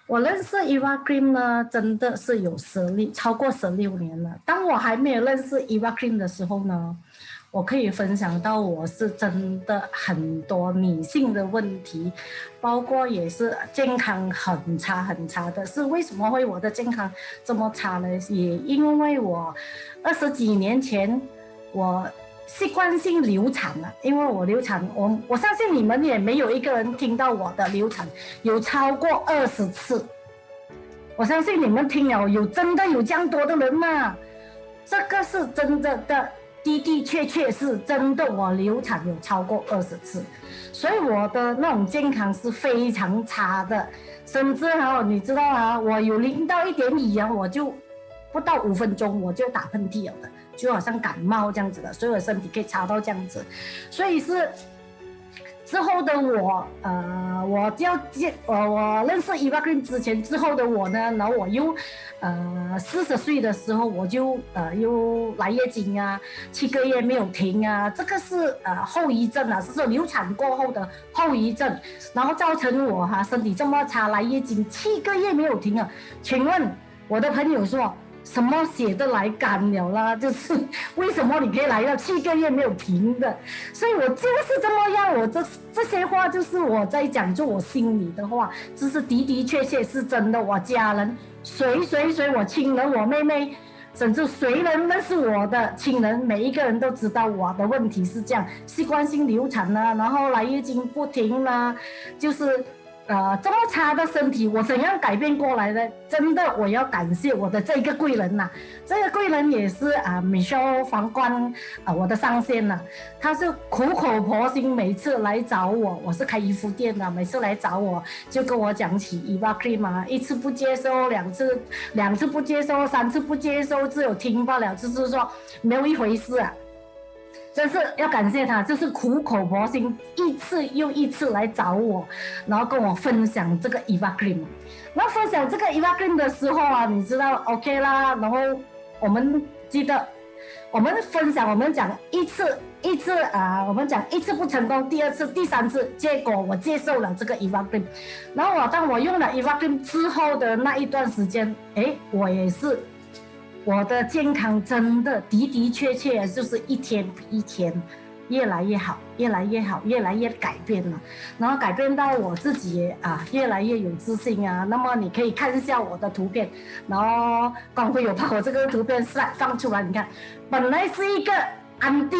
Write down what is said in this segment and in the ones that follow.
我认识 Eva Green 呢，真的是有超过16年了。当我还没有认识 Eva Green 的时候呢，我可以分享到我是真的很多女性的问题，包括也是健康很差很差的。是为什么会我的健康这么差呢？也因为我20几年前我习惯性流产了，因为我流产，我相信你们也没有一个人听到我的流产有超过20次。我相信你们听了真的有这样多的人吗？这个是真的的确是真的，我流产有超过20次，所以我的那种健康是非常差的，甚至你知道我有淋到一点雨我就不到5分钟我就打喷嚏了的，就好像感冒这样子的，所以我身体可以差到这样子，所以是之后的我认识 Eva Green 之后的我呢，然后我又40岁的时候我就又来月经啊，7个月没有停啊，这个是后遗症啊，是流产过后的后遗症，然后造成我身体这么差，来月经7个月没有停啊。请问我的朋友说什么写的来干了啦？就是为什么你可以来到7个月没有停的？所以我就是这么样，我这些话就是我在讲，就我心里的话，就是的确是真的。我家人谁，我亲人，我妹妹，甚至谁能认识我的亲人，每一个人都知道我的问题是这样，习惯性流产啊，然后来月经不停啊，就是这么差的身体，我怎样改变过来的？真的，我要感谢我的这个贵人呐、这个贵人也是Michelle 房官我的上线呐、他是苦口婆心，每次来找我，我是开衣服店的，每次来找我就跟我讲起 Eva Cream 啊，一次不接收，两次不接收，3次不接收，只有听罢了，就是说没有一回事啊。真是要感谢他，就是苦口婆心，一次又一次来找我，然后跟我分享这个 Eva Cream。然后分享这个 Eva Cream 的时候你知道 OK 啦，然后我们记得，我们分享，我们讲一次我们讲一次不成功，第2次、第3次，结果我接受了这个 Eva Cream。然后当我用了 Eva Cream 之后的那一段时间，我也是。我的健康真的的确就是一天比一天越来越好，越来越改变了，然后改变到我自己越来越有自信啊。那么你可以看一下我的图片，然后光辉有把我这个图片放出来，你看，本来是一个安迪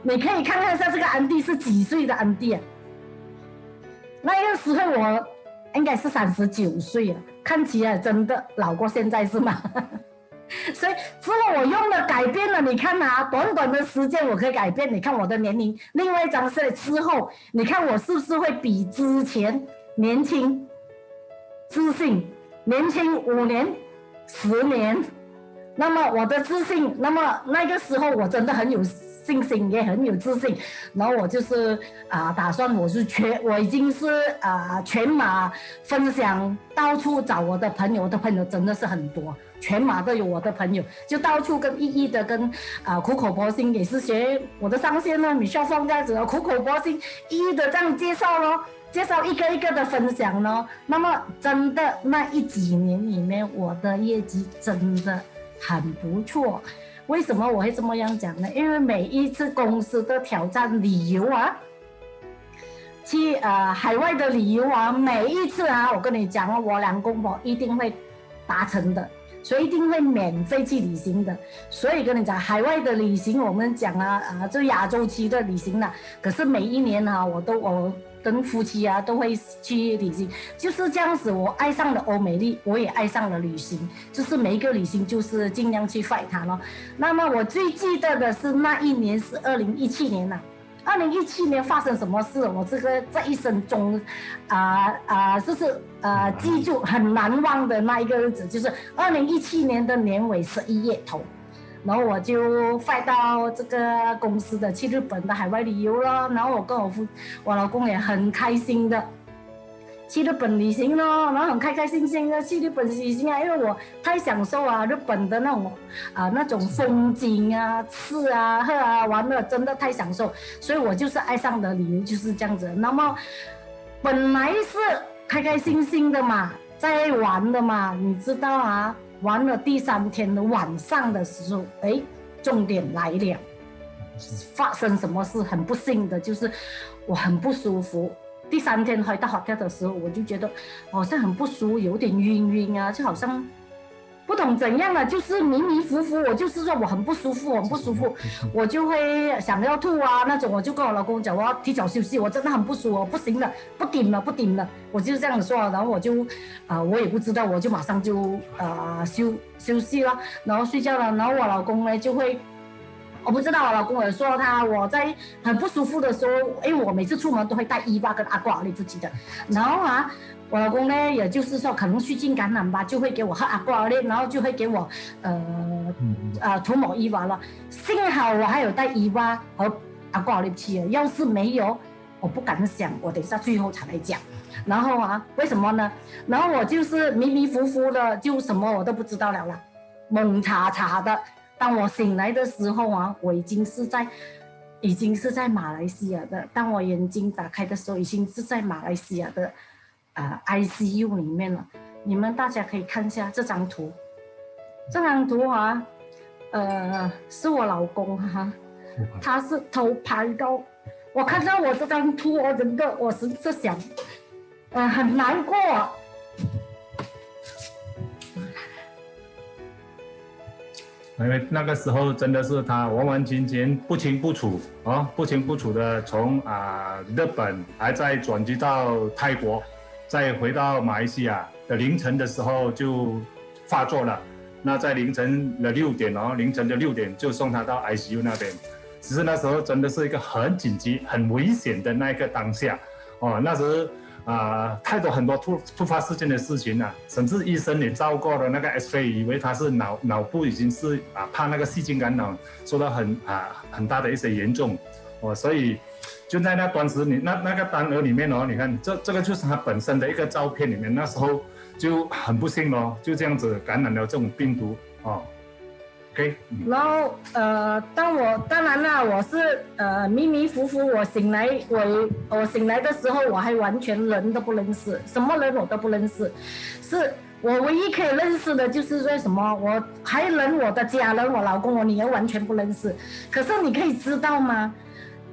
你可以看看一下这个安迪是几岁的安迪那个时候我应该是39岁看起来真的老过现在是吗？所以之后我用了改变了，你看短短的时间我可以改变。你看我的年龄，另外一张是之后，你看我是不是会比之前年轻、自信，年轻5年、10年？那么我的自信，那么那个时候我真的很有信心，也很有自信。然后我就是打算我已经是全马分享，到处找我的朋友，我的朋友真的是很多。全马都有我的朋友，就到处跟一的跟苦口婆心，也是学我的上线呢，Michelle Fong这样子苦口婆心一的这样介绍咯，介绍一个一个的分享咯。那么真的那几年里面，我的业绩真的很不错。为什么我会这么样讲呢？因为每一次公司的挑战旅游去海外的旅游每一次我跟你讲我2公婆一定会达成的。所以一定会免费去旅行的，所以跟你讲，海外的旅行我们讲就亚洲区的旅行可是每一年我跟夫妻都会去旅行，就是这样子。我爱上了欧美丽，我也爱上了旅行，就是每一个旅行就是尽量去 fight 它咯。那么我最记得的是那一年是2017年2017年发生什么事？我这一生中，就是记住很难忘的那一个日子，就是2017年的年尾11月头，然后我就飞到这个公司的去日本的海外旅游了，然后我跟我老公也很开心的去日本旅行咯，然后很开心的去日本旅行因为我太享受日本的那种风景吃喝玩乐真的太享受，所以我就是爱上的旅游就是这样子。那么本来是开心的嘛，在玩的嘛，你知道啊，玩了第3天的晚上的时候，哎，重点来了，发生什么事？很不幸的就是我很不舒服。第3天回到 hotel 的时候，我就觉得好像很不舒服，有点晕啊，就好像不懂怎样了，就是迷迷糊糊。我就是说我很不舒服，很不舒服，我就会想要吐啊那种。我就跟我老公讲，我要提早休息，我真的很不舒服，不行了，不顶了，我就这样说。然后我就我也不知道，我就马上就休息了，然后睡觉了。然后我老公呢就会。我不知道，我老公有说我在很不舒服的时候，因为我每次出门都会带伊娃跟阿瓜，你不记得？然后我老公呢，也就是说可能细菌感染吧，就会给我喝阿瓜粒，然后就会给我涂抹伊娃了。幸好我还有带伊娃和阿瓜粒去了，要是没有，我不敢想，我等一下最后才来讲。然后为什么呢？然后我就是迷迷糊糊的，就什么我都不知道了，懵查查的。当我醒来的时候我已经是在马来西亚的。当我眼睛打开的时候，已经是在马来西亚的ICU 里面了。你们大家可以看一下这张图，这张图是我老公他是偷拍到。我看到我这张图，我是想，很难过。因为那个时候真的是他完完全全不清不楚的从日本还在转机到泰国，再回到马来西亚的凌晨的时候就发作了。那在凌晨的6点就送他到 ICU 那边。只是那时候真的是一个很紧急、很危险的那一个当下那时太多很多突发事件的事情甚至医生也照过了那个 X-ray， 以为他是脑部已经是怕那个细菌感染受到很大的一些严重所以就在那段时间那个单额里面你看这个就是他本身的一个照片里面，那时候就很不幸就这样子感染了这种病毒Okay. 然后当然啦，我是迷迷糊糊，我醒来的时候，我还完全人都不认识，什么人我都不认识，是我唯一可以认识的就是说什么，我还认我的家人，我老公我女儿完全不认识。可是你可以知道吗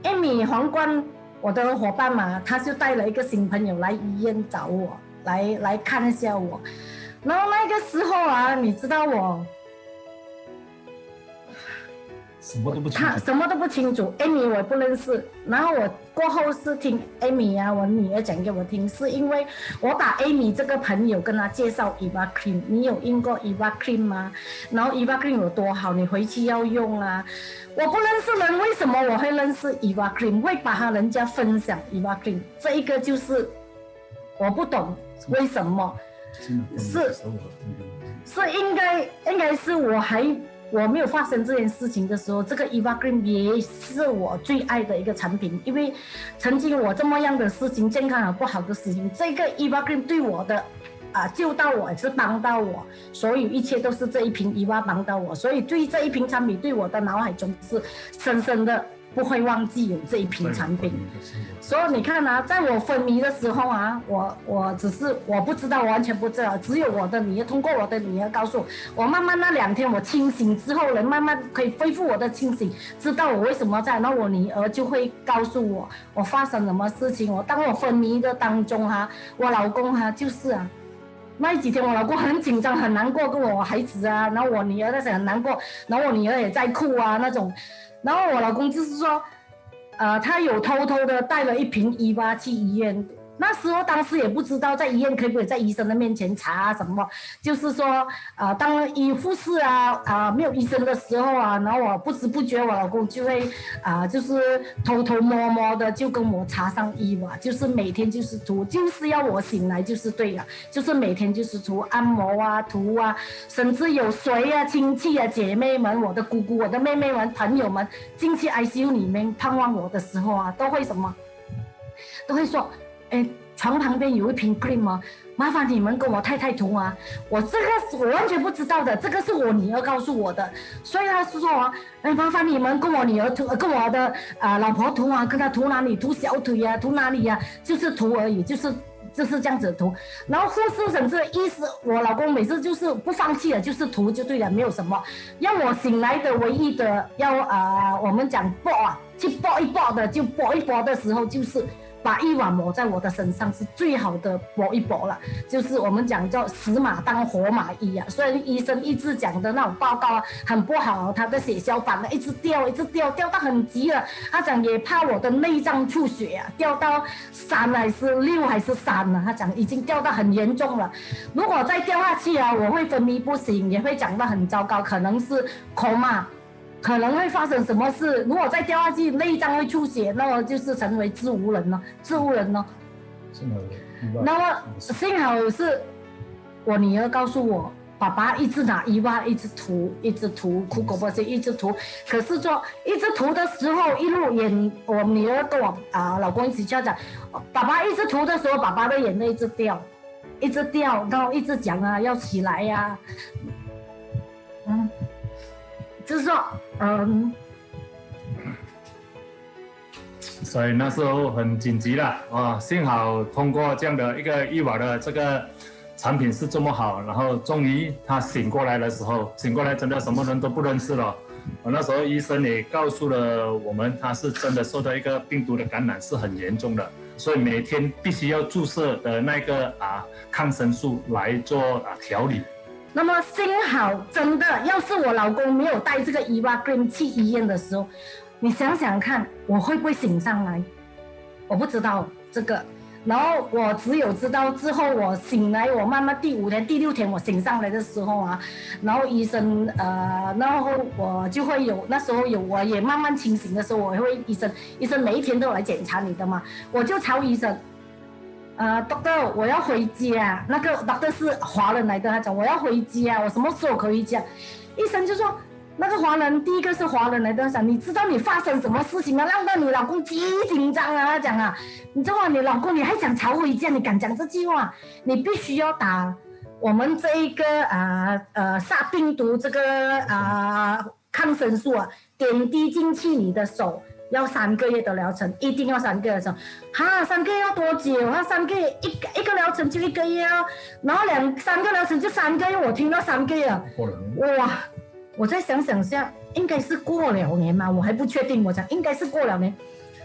？Amy 皇冠我的伙伴嘛，他就带了一个新朋友来医院找我，来看一下我。然后那个时候你知道我。什么都不清楚，他什么都不清楚 ，Amy 我也不认识。然后我过后是听 Amy 我女儿讲给我听，是因为我把 Amy 这个朋友跟她介绍 Eva Cream， 你有用过 Eva Cream 吗？然后 Eva Cream 有多好，你回去要用我不认识人，为什么我会认识 Eva Cream？ 会把人家分享 Eva Cream， 这一个就是我不懂为什么，是应该是我没有发生这件事情的时候，这个 Eva Cream 也是我最爱的一个产品，因为曾经我这么样的事情，健康很不好的事情，这个 Eva Cream 对我的救到我，也是帮到我，所有一切都是这一瓶 Eva 帮到我，所以对这一瓶产品对我的脑海中是深深的不会忘记有这一瓶产品。所以你看在我昏迷的时候我只是我不知道，我完全不知道，只有我的女儿通过我的女儿告诉我，慢慢那2天我清醒之后人慢慢可以恢复我的清醒，知道我为什么在，然后我女儿就会告诉我发生什么事情。当我昏迷的当中我老公就是那几天我老公很紧张很难过，跟我孩子然后我女儿那时很难过，然后我女儿也在哭那种，然后我老公就是说他有偷偷的带了一瓶Eva去医院。那时候当时也不知道在医院可不可以在医生的面前查什么，就是说当护士没有医生的时候然后我不知不觉我老公就会就是偷偷摸摸的就跟我插上Eva，就是每天就是涂，就是要我醒来就是对了，就是每天就是涂按摩涂甚至有谁亲戚姐妹们，我的姑姑我的妹妹们朋友们进去 ICU 里面盼望我的时候都会什么，都会说床旁边有一瓶 cream 麻烦你们跟我太太涂我这个我完全不知道的，这个是我女儿告诉我的，所以他是说麻烦你们跟我女儿涂，跟我的老婆涂跟她涂哪里，涂小腿涂哪里就是涂而已，就是就是这样子涂。然后护士甚至意思，我老公每次就是不放弃了，就是涂就对了，没有什么。让我醒来的唯一的要我们讲去拨一拨的，就拨一拨的时候就是把一碗抹在我的身上是最好的拨一拨了，就是我们讲叫死马当活马医啊。虽然医生一直讲的那种报告很不好，他的血小板一直掉到很急了。他讲也怕我的内脏出血啊，掉到3还是6还是3了。他讲已经掉到很严重了，如果再掉下去啊，我会分泌不行，也会讲得很糟糕，可能是 coma。可能会发生什么事？如果再掉下去，内脏会出血，那么就是成为植物人了。那么幸好是我女儿告诉我，爸爸一直拿伊娃一直涂苦果波西一直涂，可是说一直涂的时候，一路眼我女儿跟我老公一起讲，爸爸一直涂的时候，爸爸的眼泪一直掉，然后一直讲要起来呀，就是说，所以那时候很紧急了啊！幸好通过这样的一个医保的这个产品是这么好，然后终于他醒过来的时候，醒过来真的什么人都不认识了。那时候医生也告诉了我们，他是真的受到一个病毒的感染，是很严重的，所以每天必须要注射的那个抗生素来做调理。那么幸好真的，要是我老公没有带这个伊娃 cream 去医院的时候，你想想看，我会不会醒上来？我不知道这个。然后我只有知道之后我醒来，我慢慢第5天、第6天我醒上来的时候然后医生然后我就会有那时候我也慢慢清醒的时候，我会医生每一天都来检查你的嘛，我就朝医生。doctor 我要回家，那个 doctor 是华人来的，他讲我要回家，我什么时候可以回家？医生就说那个华人，第一个是华人来的，他讲你知道你发生什么事情吗？让到你老公极紧张他讲你知道你老公你还想逃回家，你敢讲这句话？你必须要打我们这一个杀病毒这个抗生素点滴进去你的手。要3个月的疗程，一定要3个月的疗程。3个月要多久？3个月一个疗程就1个月然后3个疗程就3个月。我听到3个月哇！我再想下，应该是过了年嘛，我还不确定。我讲应该是过了年，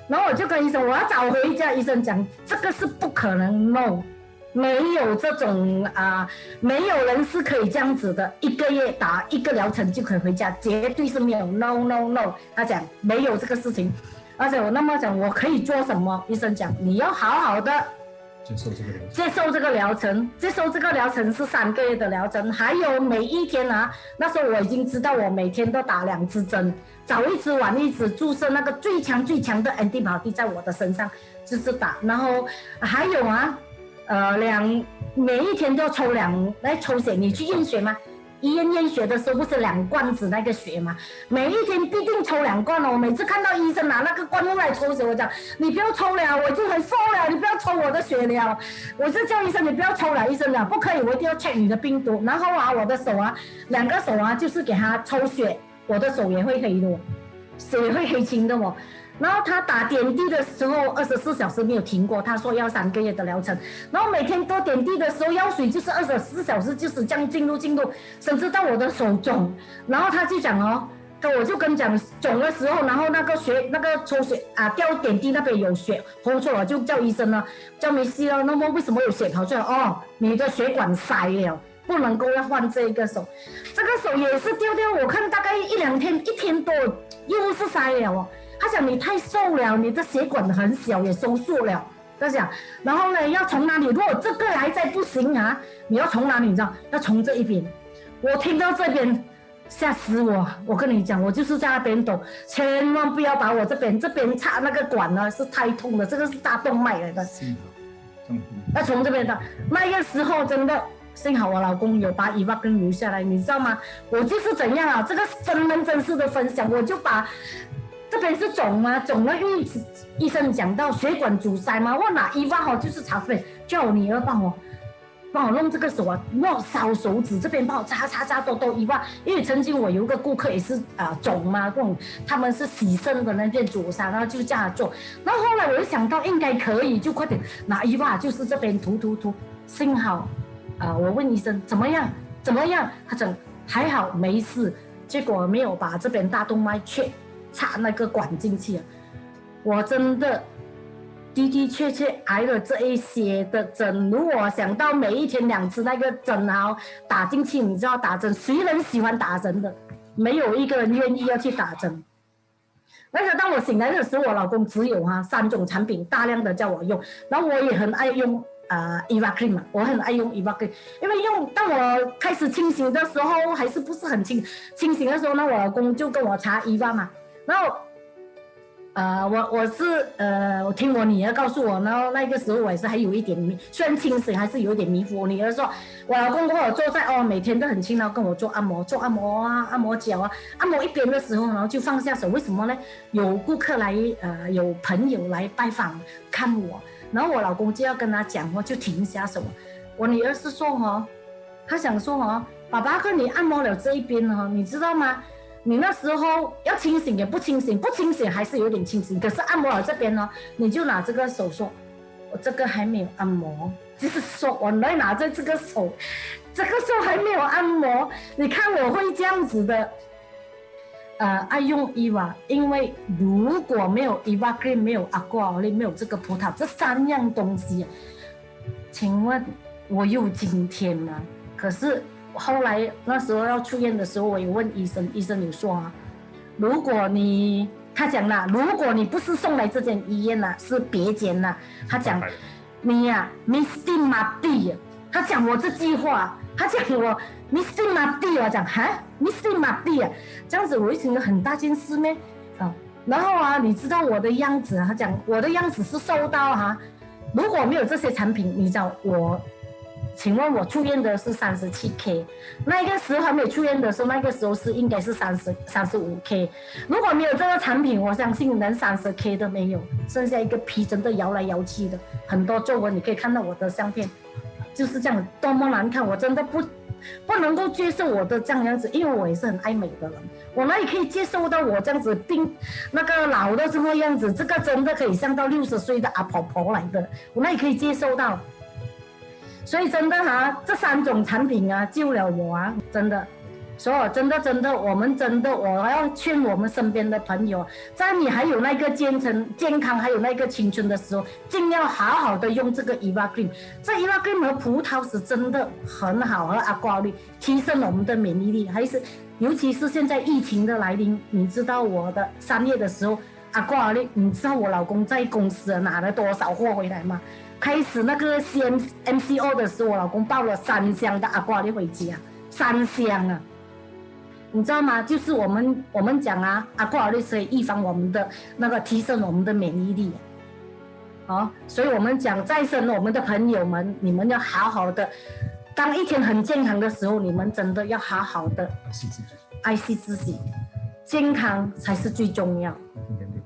然后我就跟医生我要早回家。医生讲这个是不可能 ，no， 没有这种没有人是可以这样子的，1个月打1个疗程就可以回家，绝对是没有 ，no。他讲没有这个事情，而且我那么讲我可以做什么？医生讲你要好好的接受这个疗程是3个月的疗程，还有每一天那时候我已经知道我每天都打2支针，早1支晚1支，注射那个最强的 antibody 在我的身上就是打，然后还有每一天都要抽血，你去验血吗？医院验血的时候不是2罐子那个血吗？每一天必定抽2罐我每次看到医生拿那个罐出来抽血，我讲你不要抽了，我已经很瘦了，你不要抽我的血了。我是叫医生你不要抽了，医生讲不可以，我一定要 check 你的病毒。然后我的手2个手就是给他抽血，我的手也会黑的血会黑青的然后他打点滴的时候24小时没有停过，他说要3个月的疗程。然后每天多点滴的时候，药水就是24小时就是这样进入，甚至到我的手肿。然后他就讲我就跟讲肿的时候，然后那个抽血掉点滴那边有血跑出来，我就叫医生叫梅西那么为什么有血跑出来？你的血管塞了，不能够要换这个手。这个手也是掉，我看大概1-2天，1天多又是塞了他讲你太瘦了，你的血管很小，也收缩了。他讲，然后呢，要从哪里？如果这个还在不行你要从哪里？你知道？要从这一边。我听到这边，吓死我！我跟你讲，我就是在那边抖，千万不要把我这边插那个管是太痛了，这个是大动脉来的。要从这边的。那个时候真的。幸好我老公有把伊娃跟留下来，你知道吗？我就是怎样这个真人真事的分享，我就把这边是肿吗？肿了，因为医生讲到血管阻塞吗？我拿伊娃就是查费，叫我女儿帮帮我弄这个手啊，帮我烧手指这边帮我擦多一万。因为曾经我有一个顾客也是肿嘛，这种他们是洗肾的那边灼伤，然后就这样做。然后后来我就想到应该可以，就快点拿一万，就是这边涂。幸好我问医生怎么样，他讲还好没事，结果没有把这边大动脉插那个管进去。我真的的确挨了这一些的针。如果想到每一天2支那个针打进去，你知道打针谁人喜欢打针的？没有一个人愿意要去打针。而且当我醒来的时候，我老公只有3种产品大量的叫我用，然后我也很爱用Eva Cream 嘛，我很爱用 Eva Cream， 因为当我开始清醒的时候，还是不是很清醒的时候呢，我老公就跟我擦 Eva 嘛，然后我听我女儿告诉我，然后那个时候我也是还有一点虽然清醒，还是有一点迷糊。我女儿说，我老公跟我坐在每天都很勤劳跟我做按摩按摩脚按摩一边的时候，然后就放下手。为什么呢？有顾客来有朋友来拜访看我，然后我老公就要跟他讲话，就停下手。我女儿是说她想说爸爸跟你按摩了这一边你知道吗？你那时候要清醒也不清醒，不清醒还是有点清醒，可是按摩了这边你就拿这个手说，我这个还没有按摩，就是说我来拿着这个手还没有按摩。你看我会这样子的，爱用 Eva， 因为如果没有 Eva Cream， 没有 Aqua Olive， 没有这个葡萄，这3样东西，请问我有今天吗？可是后来那时候要出院的时候，我有问医生，医生有说如果他讲了，如果你不是送来这间医院是别间他讲你Mesti mati， 他讲我这句话，他讲我 Mesti mati， 我讲Mesti mati， 这样子我一听很大件事咩然后你知道我的样子，他讲我的样子是瘦到如果没有这些产品，你知道请问我出院的是37K， 那个时候还没有出院的时候，那个时候是应该是35K。如果没有这个产品，我相信连30K 都没有，剩下一个皮真的摇来摇去的，很多皱纹，你可以看到我的相片，就是这样，多么难看！我真的不能够接受我的这样子，因为我也是很爱美的人，我哪里可以接受到我这样子那个老的这么样子？这个真的可以像到60岁的阿婆婆来的，我哪里可以接受到？所以真的这3种产品救了我真的。所以真的，我要劝我们身边的朋友，在你还有那个健康还有那个青春的时候，尽要好好的用这个 Eva Cream。这 Eva Cream 和葡萄是真的很好，和Aqua Olive提升我们的免疫力，尤其是现在疫情的来临，你知道我的3月的时候Aqua Olive，你知道我老公在公司拿了多少货回来吗？开始那个 MCO 的时候，我老公抱了3箱的Aqua Olive回家，3箱你知道吗？就是我们讲Aqua Olive可以预防我们的那个提升我们的免疫力所以我们讲再生我们的朋友们，你们要好好的，当一天很健康的时候，你们真的要好好的爱惜自己，健康才是最重要。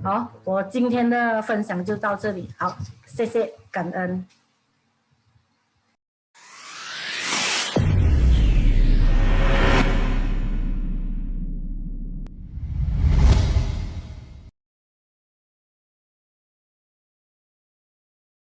好，我今天的分享就到这里，好，谢谢，感恩。